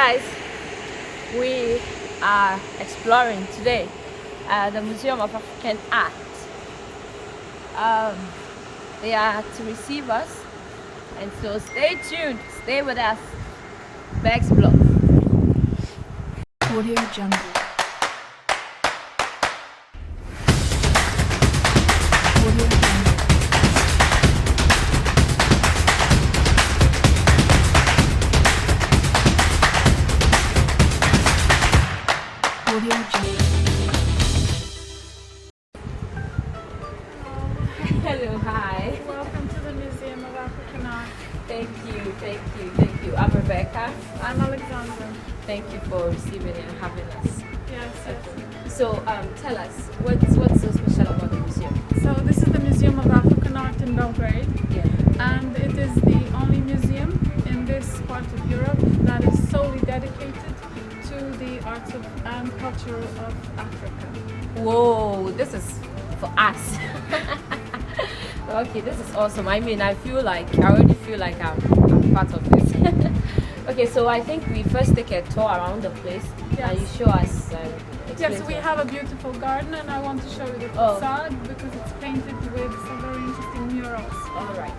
guys, we are exploring today the Museum of African Art. They are to receive us, and so stay tuned, stay with us. Beks blog. Audio Jungle. Audio Jungle. Audio Jungle. Hello, hi. Welcome to the Museum of African Art. Thank you, thank you, thank you. I'm Rebecca. I'm Alexandra. Thank you for receiving and having us. Yes, yes. So, tell us, what's so special about the museum? So this is the Museum of African Art in Belgrade, Yeah. and it is the only museum in this part of Europe that is solely dedicated to the arts and culture of Africa. Whoa, this is for us. Okay, this is awesome. I mean, I already feel like I'm part of this. Okay, so I think we first take a tour around the place. Yes. And you show us. Explain Yes, to we us. have a beautiful garden, and I want to show you the Oh. facade because it's painted with some very interesting murals. All right,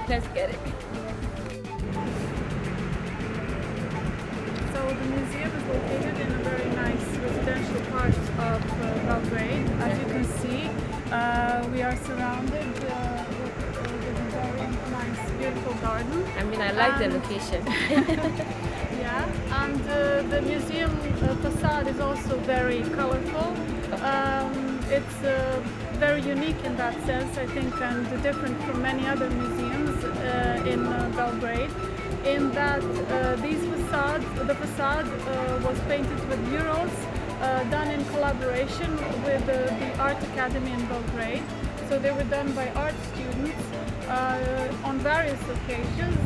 let's get it. So the museum is located in a very nice residential part of Belgrade. As you can see, we are surrounded with a very nice, beautiful garden. I mean, I like the And- location. Yeah, and the museum facade is also very colorful. It's very unique in that sense, I think, and different from many other museums in Belgrade, in that the facade was painted with murals done in collaboration with the Art Academy in Belgrade. So they were done by art students on various occasions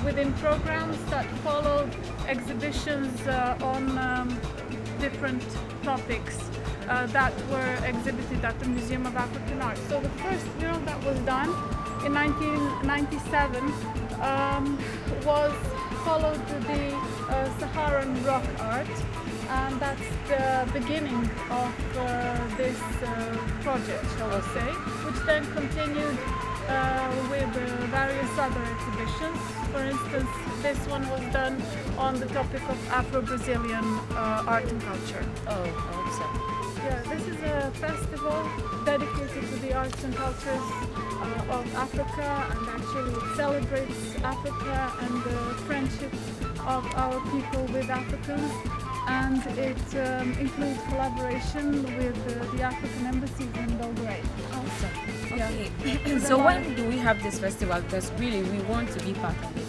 within programs that followed exhibitions on different topics that were exhibited at the Museum of African Art. So the first mural that was done in 1997 was followed the Saharan rock art, and that's the beginning of this project, shall we say, which then continued with various other exhibitions. For instance, this one was done on the topic of Afro-Brazilian art and culture. Oh, awesome. Yeah, this is a festival dedicated to the arts and cultures of Africa, and actually it celebrates Africa and the friendship of our people with Africans, and it includes collaboration with the African embassies in Belgrade. Awesome. Yeah. Okay. So when do we have this festival? Because really, we want to be part of it.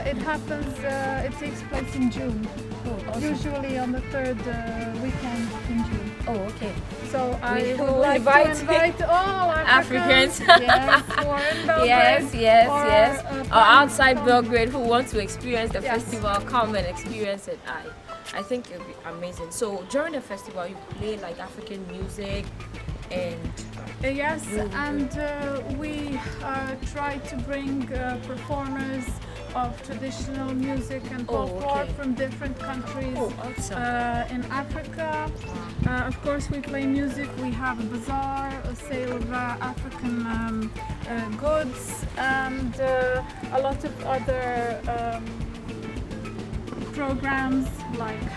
It happens, it takes place in June, Oh, awesome. usually on the third weekend in June. Oh, okay. So I will would like invite to invite all Africans. yes, who are in Belgrade, Yes. or, Or outside from- Belgrade who want to experience the Yes. festival, come and experience it. I think it'll be amazing. So during the festival, you play like African music and Yes, and we try to bring performers of traditional music and Oh, folklore okay. from different countries. awesome. In Africa, of course, we play music. We have a bazaar, a sale of African goods, and a lot of other programs like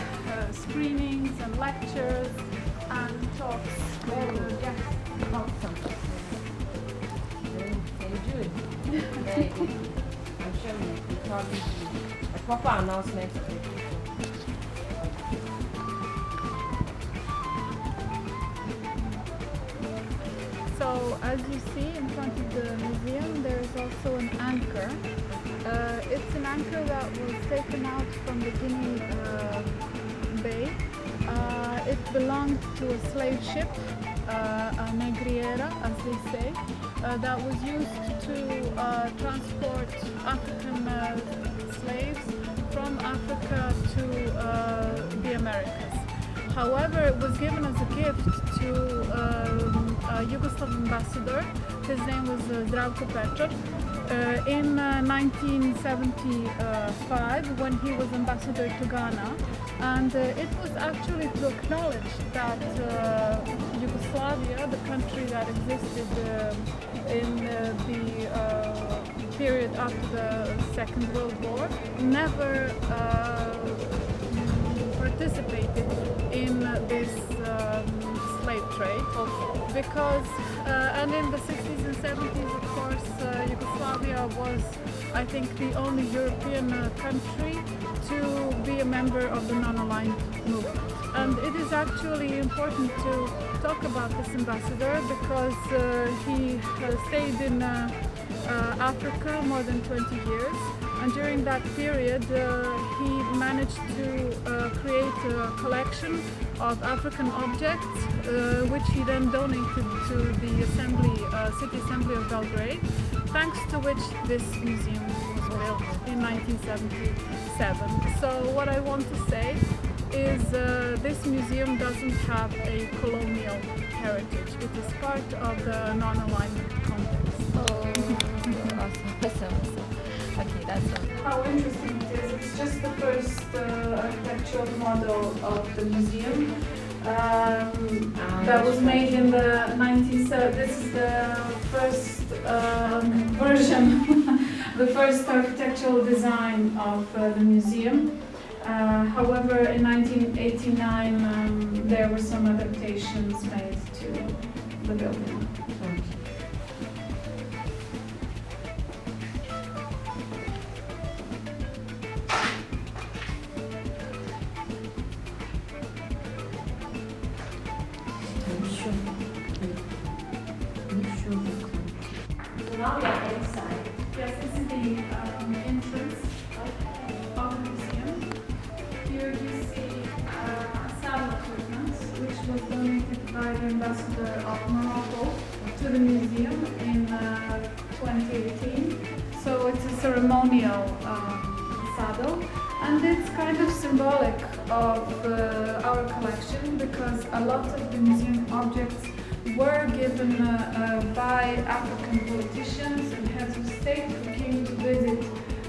screenings and lectures and talks. Yes. Awesome. In June. Very good. I'm sure we probably do a proper announcement of it. So as you see in front of the museum, there is also an anchor. It's an anchor that was taken out from the Guinea Bay. It belonged to a slave ship, a negriera, as they say, that was used to transport African slaves from Africa to the Americas. However, it was given as a gift to a Yugoslav ambassador. His name was Zdravko Petrov, in 1975 when he was ambassador to Ghana, and it was actually to acknowledge that Yugoslavia, the country that existed in the period after the Second World War, never participated in this slave trade, because and in the 60s and 70s, of course, Yugoslavia was, I think, the only European country to be a member of the non-aligned movement. And it is actually important to talk about this ambassador because he stayed in Africa more than 20 years, and during that period he managed to create a collection of African objects which he then donated to the City Assembly of Belgrade, thanks to which this museum was built in 1977. So what I want to say is this museum doesn't have a colonial heritage. It is part of the non-alignment context. Awesome. Okay, that's all. How interesting it is. It's just the first architectural model of the museum that was made in the 1970s. This is the first version, the first architectural design of the museum. However, in 1989 there were some adaptations made to the building. Now we are inside. Yes, this is the entrance of the museum. Here you see saddle equipment, which was donated by the ambassador of Morocco to the museum in 2018. So it's a ceremonial saddle, and it's kind of symbolic of our collection because a lot of the museum objects were given by African politicians and heads of state who came to visit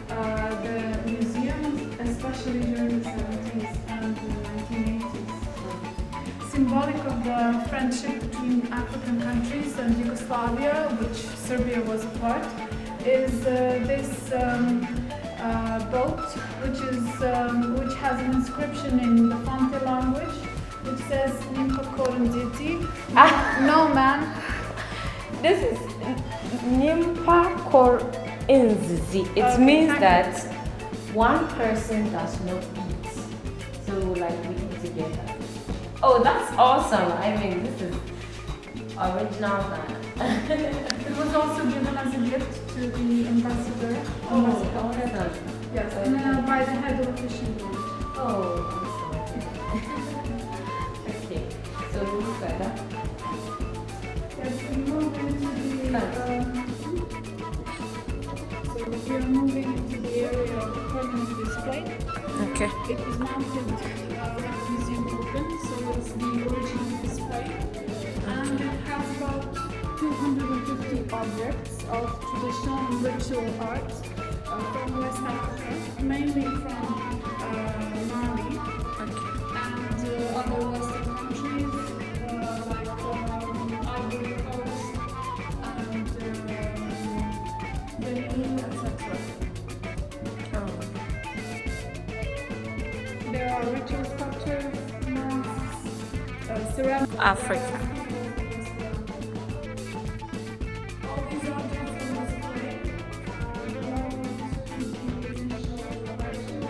the museum, especially during the 70s and the 1980s. Symbolic of the friendship between African countries and Yugoslavia, which Serbia was a part, is this boat, which has an inscription in the Fante language, which says "Nimpa Korunditi." No man. This is Nimpa Korinzi. It means that one person does not eat. So like we eat together. Oh, that's awesome. I mean, this is original. It was also given as a gift to the ambassador. Yes, by the head of official board. Oh, okay. So move further. Yes, we move into the. So we are moving into the area of permanent display. Okay. It was mounted when the museum opened, so it's the original display, and it has about 250 objects of traditional and ritual art from West Africa, mainly from Mali and other Western countries like Ivory Coast and Benin, etc. There are ritual sculptures, masks, ceramic. Africa. All these objects on display belong to the initial collection.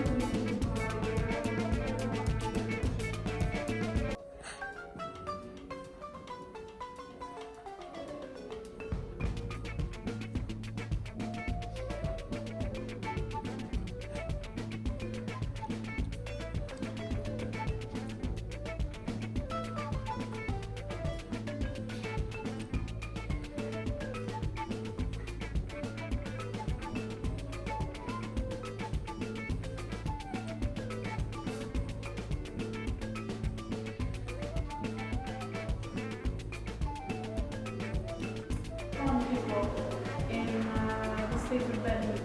amphitheater venue.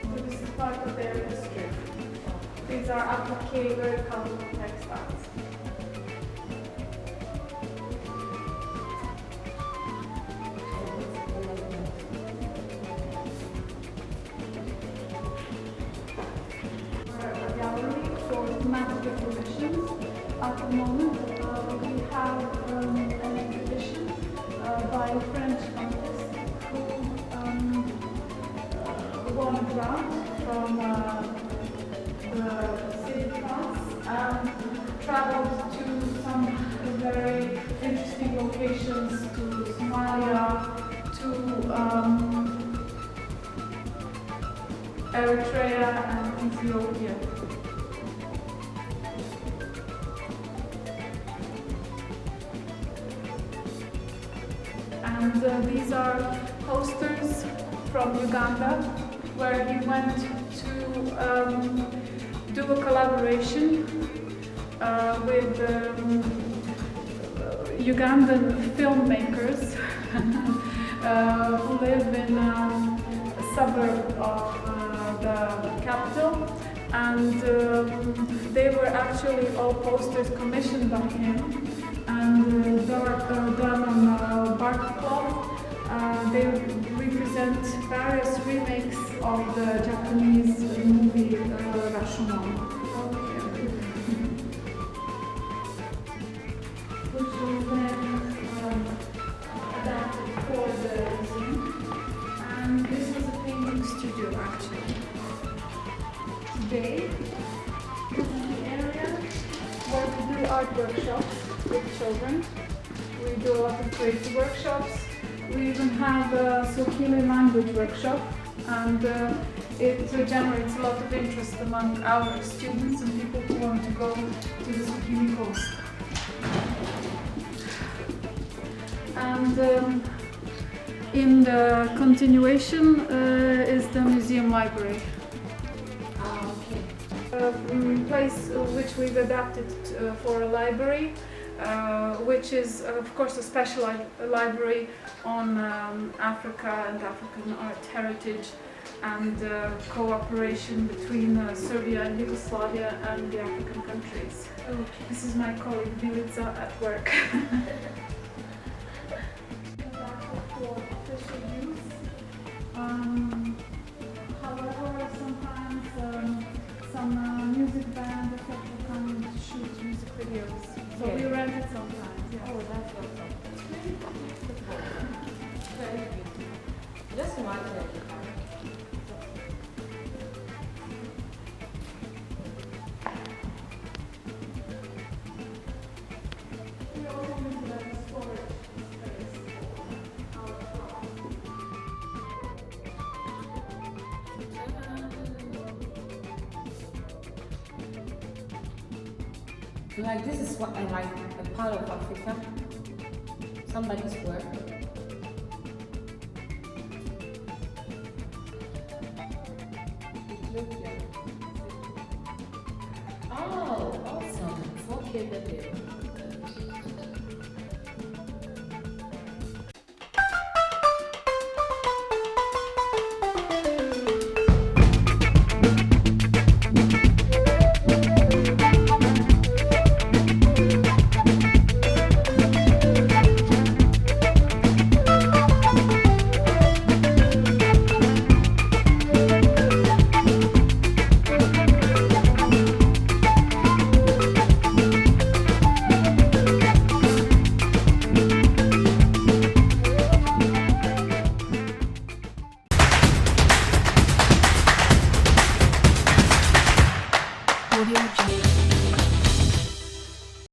So this is part of their history. These are applique, very colorful textiles. A gallery for thematic exhibitions. At the moment, we have an exhibition by a French artist who won a grant from the city of France and traveled to some very interesting locations, to Somalia, to Eritrea and Ethiopia. And these are posters from Uganda, where he went to do a collaboration with Ugandan filmmakers who live in a suburb of the capital, and they were actually all posters commissioned by him and done on bark cloth. They represent various remakes of the Japanese movie Rashomon, which was then adapted for the museum. And this was a painting studio actually. Today, this is the area where we do art workshops with children. We do a lot of creative workshops. We even have a Swahili language workshop, and it generates a lot of interest among our students and people who want to go to the Swahili coast. And in the continuation is the museum library. A place which we've adapted for a library, which is of course a special library on Africa and African art heritage and cooperation between Serbia and Yugoslavia and the African countries. This is my colleague Milica at work. For official use. However, sometimes some music band etc. come to shoot music videos. So we rent it sometimes. Yeah. Oh, that's awesome. Very beautiful. Just imagine it. We also use it as a storage space for our craft. Like this is what I like, a part of Africa, somebody's work. Ethiopia. Oh, awesome. 4K video. Audio Jungle.